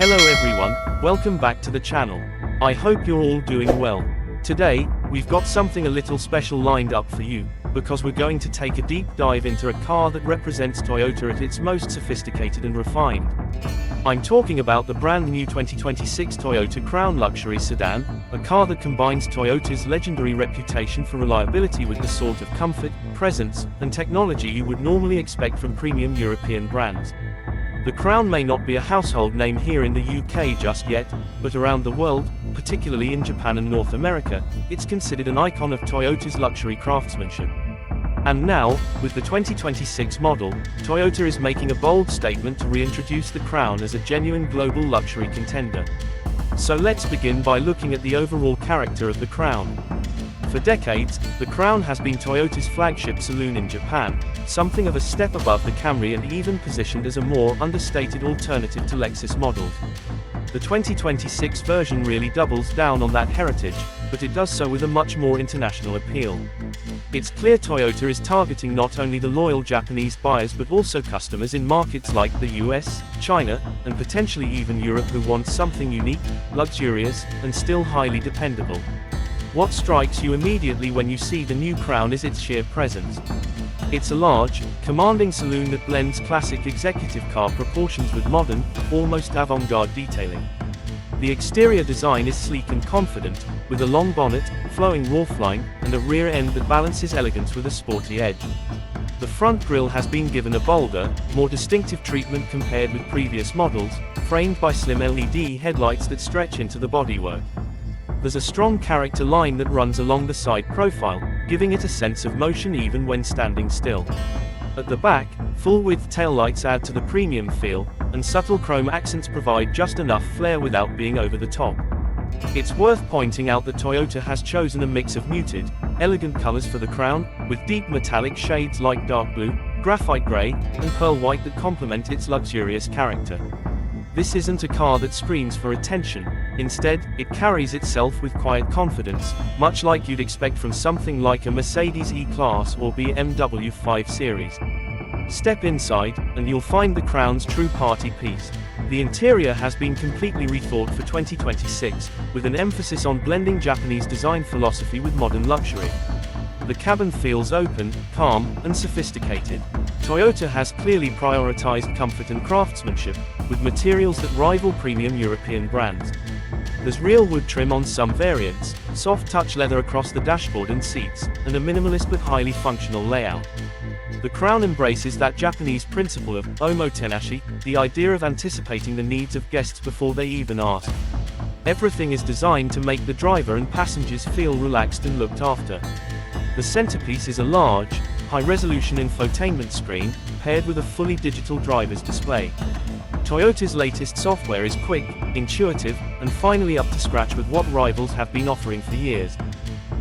Hello everyone, welcome back to the channel. I hope you're all doing well. Today, we've got something a little special lined up for you, because we're going to take a deep dive into a car that represents Toyota at its most sophisticated and refined. I'm talking about the brand new 2026 Toyota Crown Luxury Sedan, a car that combines Toyota's legendary reputation for reliability with the sort of comfort, presence, and technology you would normally expect from premium European brands. The Crown may not be a household name here in the UK just yet, but around the world, particularly in Japan and North America, it's considered an icon of Toyota's luxury craftsmanship. And now, with the 2026 model, Toyota is making a bold statement to reintroduce the Crown as a genuine global luxury contender. So let's begin by looking at the overall character of the Crown. For decades, the Crown has been Toyota's flagship saloon in Japan, something of a step above the Camry and even positioned as a more understated alternative to Lexus models. The 2026 version really doubles down on that heritage, but it does so with a much more international appeal. It's clear Toyota is targeting not only the loyal Japanese buyers but also customers in markets like the US, China, and potentially even Europe who want something unique, luxurious, and still highly dependable. What strikes you immediately when you see the new Crown is its sheer presence. It's a large, commanding saloon that blends classic executive car proportions with modern, almost avant-garde detailing. The exterior design is sleek and confident, with a long bonnet, flowing roofline, and a rear end that balances elegance with a sporty edge. The front grille has been given a bolder, more distinctive treatment compared with previous models, framed by slim LED headlights that stretch into the bodywork. There's a strong character line that runs along the side profile, giving it a sense of motion even when standing still. At the back, full-width taillights add to the premium feel, and subtle chrome accents provide just enough flair without being over the top. It's worth pointing out that Toyota has chosen a mix of muted, elegant colors for the Crown, with deep metallic shades like dark blue, graphite gray, and pearl white that complement its luxurious character. This isn't a car that screams for attention. Instead, it carries itself with quiet confidence, much like you'd expect from something like a Mercedes E-Class or BMW 5 Series. Step inside, and you'll find the Crown's true party piece. The interior has been completely rethought for 2026, with an emphasis on blending Japanese design philosophy with modern luxury. The cabin feels open, calm, and sophisticated. Toyota has clearly prioritized comfort and craftsmanship, with materials that rival premium European brands. There's real wood trim on some variants, soft touch leather across the dashboard and seats, and a minimalist but highly functional layout. The Crown embraces that Japanese principle of omotenashi, the idea of anticipating the needs of guests before they even ask. Everything is designed to make the driver and passengers feel relaxed and looked after. The centerpiece is a large, high-resolution infotainment screen, paired with a fully digital driver's display. Toyota's latest software is quick, intuitive, and finally up to scratch with what rivals have been offering for years.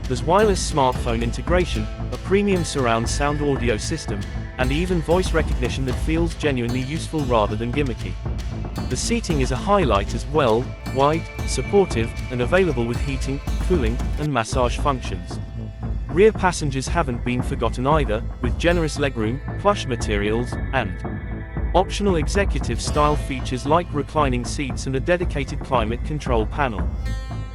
There's wireless smartphone integration, a premium surround sound audio system, and even voice recognition that feels genuinely useful rather than gimmicky. The seating is a highlight as well, wide, supportive, and available with heating, cooling, and massage functions. Rear passengers haven't been forgotten either, with generous legroom, plush materials, and optional executive-style features like reclining seats and a dedicated climate control panel.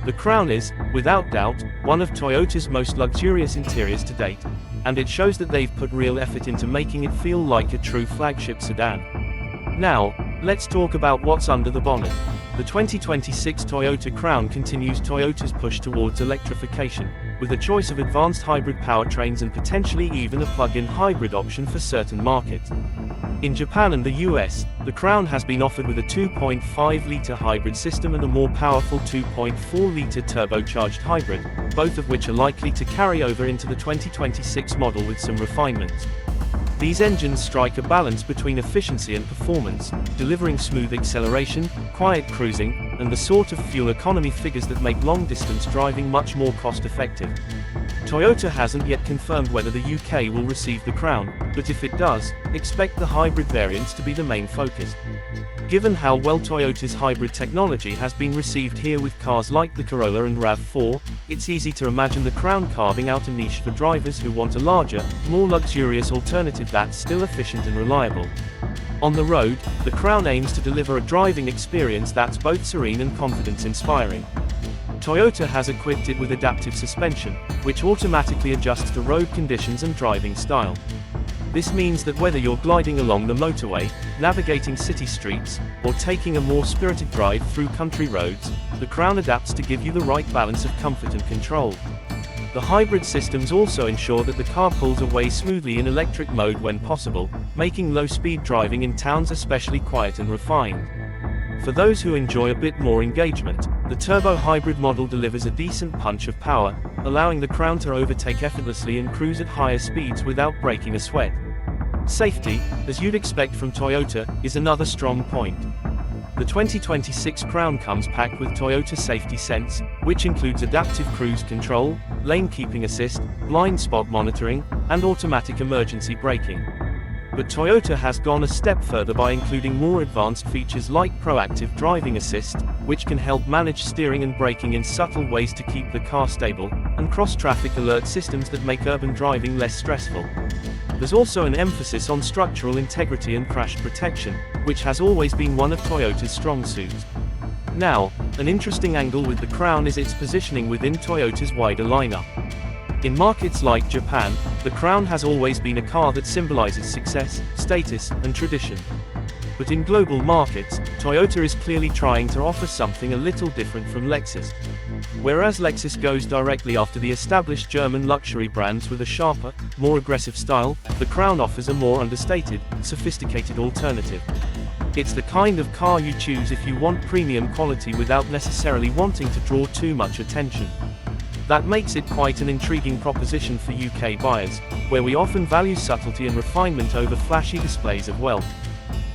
The Crown is, without doubt, one of Toyota's most luxurious interiors to date, and it shows that they've put real effort into making it feel like a true flagship sedan. Now, let's talk about what's under the bonnet. The 2026 Toyota Crown continues Toyota's push towards electrification, with a choice of advanced hybrid powertrains and potentially even a plug-in hybrid option for certain markets. In Japan and the US, the Crown has been offered with a 2.5-liter hybrid system and a more powerful 2.4-liter turbocharged hybrid, both of which are likely to carry over into the 2026 model with some refinements. These engines strike a balance between efficiency and performance, delivering smooth acceleration, quiet cruising, and the sort of fuel economy figures that make long-distance driving much more cost-effective. Toyota hasn't yet confirmed whether the UK will receive the Crown, but if it does, expect the hybrid variants to be the main focus. Given how well Toyota's hybrid technology has been received here with cars like the Corolla and RAV4, it's easy to imagine the Crown carving out a niche for drivers who want a larger, more luxurious alternative that's still efficient and reliable. On the road, the Crown aims to deliver a driving experience that's both serene and confidence-inspiring. Toyota has equipped it with adaptive suspension, which automatically adjusts to road conditions and driving style. This means that whether you're gliding along the motorway, navigating city streets, or taking a more spirited drive through country roads, the Crown adapts to give you the right balance of comfort and control. The hybrid systems also ensure that the car pulls away smoothly in electric mode when possible, making low-speed driving in towns especially quiet and refined. For those who enjoy a bit more engagement, the turbo hybrid model delivers a decent punch of power, allowing the Crown to overtake effortlessly and cruise at higher speeds without breaking a sweat. Safety, as you'd expect from Toyota, is another strong point. The 2026 Crown comes packed with Toyota Safety Sense, which includes adaptive cruise control, lane keeping assist, blind spot monitoring, and automatic emergency braking. But Toyota has gone a step further by including more advanced features like proactive driving assist, which can help manage steering and braking in subtle ways to keep the car stable, and cross-traffic alert systems that make urban driving less stressful. There's also an emphasis on structural integrity and crash protection, which has always been one of Toyota's strong suits. Now, an interesting angle with the Crown is its positioning within Toyota's wider lineup. In markets like Japan, the Crown has always been a car that symbolizes success, status, and tradition. But in global markets, Toyota is clearly trying to offer something a little different from Lexus. Whereas Lexus goes directly after the established German luxury brands with a sharper, more aggressive style, the Crown offers a more understated, sophisticated alternative. It's the kind of car you choose if you want premium quality without necessarily wanting to draw too much attention. That makes it quite an intriguing proposition for UK buyers, where we often value subtlety and refinement over flashy displays of wealth.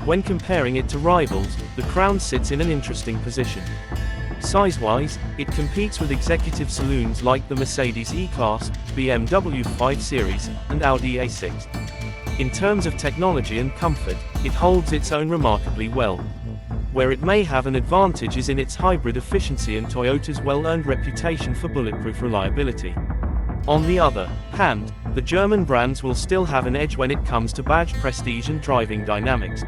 When comparing it to rivals, the Crown sits in an interesting position. Size-wise, it competes with executive saloons like the Mercedes E-Class, BMW 5 Series, and Audi A6. In terms of technology and comfort, it holds its own remarkably well. Where it may have an advantage is in its hybrid efficiency and Toyota's well-earned reputation for bulletproof reliability. On the other hand, the German brands will still have an edge when it comes to badge prestige and driving dynamics.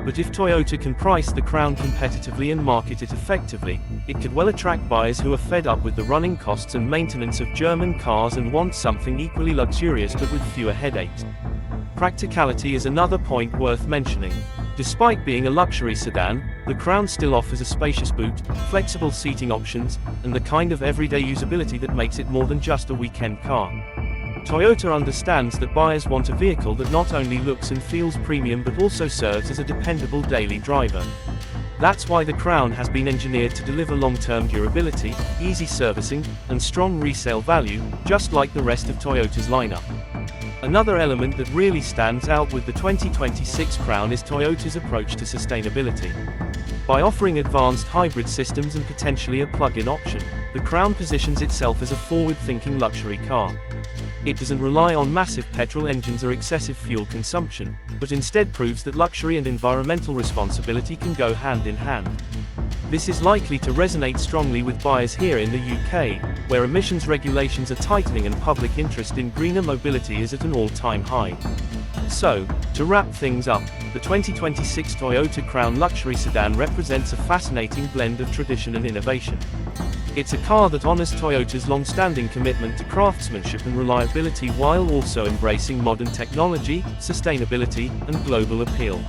But if Toyota can price the Crown competitively and market it effectively, it could well attract buyers who are fed up with the running costs and maintenance of German cars and want something equally luxurious but with fewer headaches. Practicality is another point worth mentioning. Despite being a luxury sedan, the Crown still offers a spacious boot, flexible seating options, and the kind of everyday usability that makes it more than just a weekend car. Toyota understands that buyers want a vehicle that not only looks and feels premium but also serves as a dependable daily driver. That's why the Crown has been engineered to deliver long-term durability, easy servicing, and strong resale value, just like the rest of Toyota's lineup. Another element that really stands out with the 2026 Crown is Toyota's approach to sustainability. By offering advanced hybrid systems and potentially a plug-in option, the Crown positions itself as a forward-thinking luxury car. It doesn't rely on massive petrol engines or excessive fuel consumption, but instead proves that luxury and environmental responsibility can go hand in hand. This is likely to resonate strongly with buyers here in the UK, where emissions regulations are tightening and public interest in greener mobility is at an all-time high. So, to wrap things up, the 2026 Toyota Crown Luxury Sedan represents a fascinating blend of tradition and innovation. It's a car that honors Toyota's long-standing commitment to craftsmanship and reliability while also embracing modern technology, sustainability, and global appeal.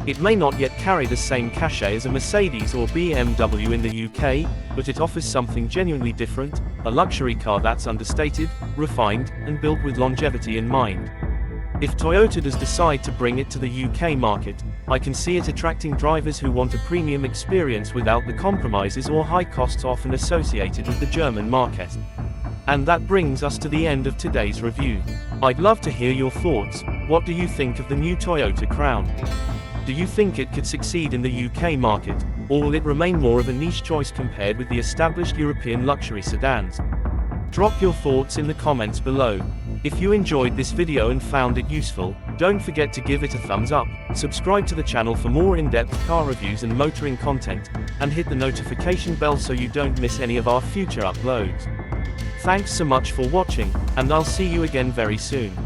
It may not yet carry the same cachet as a Mercedes or BMW in the UK, but it offers something genuinely different, a luxury car that's understated, refined, and built with longevity in mind. If Toyota does decide to bring it to the UK market, I can see it attracting drivers who want a premium experience without the compromises or high costs often associated with the German market. And that brings us to the end of today's review. I'd love to hear your thoughts. What do you think of the new Toyota Crown? Do you think it could succeed in the UK market, or will it remain more of a niche choice compared with the established European luxury sedans? Drop your thoughts in the comments below. If you enjoyed this video and found it useful, don't forget to give it a thumbs up, subscribe to the channel for more in-depth car reviews and motoring content, and hit the notification bell so you don't miss any of our future uploads. Thanks so much for watching, and I'll see you again very soon.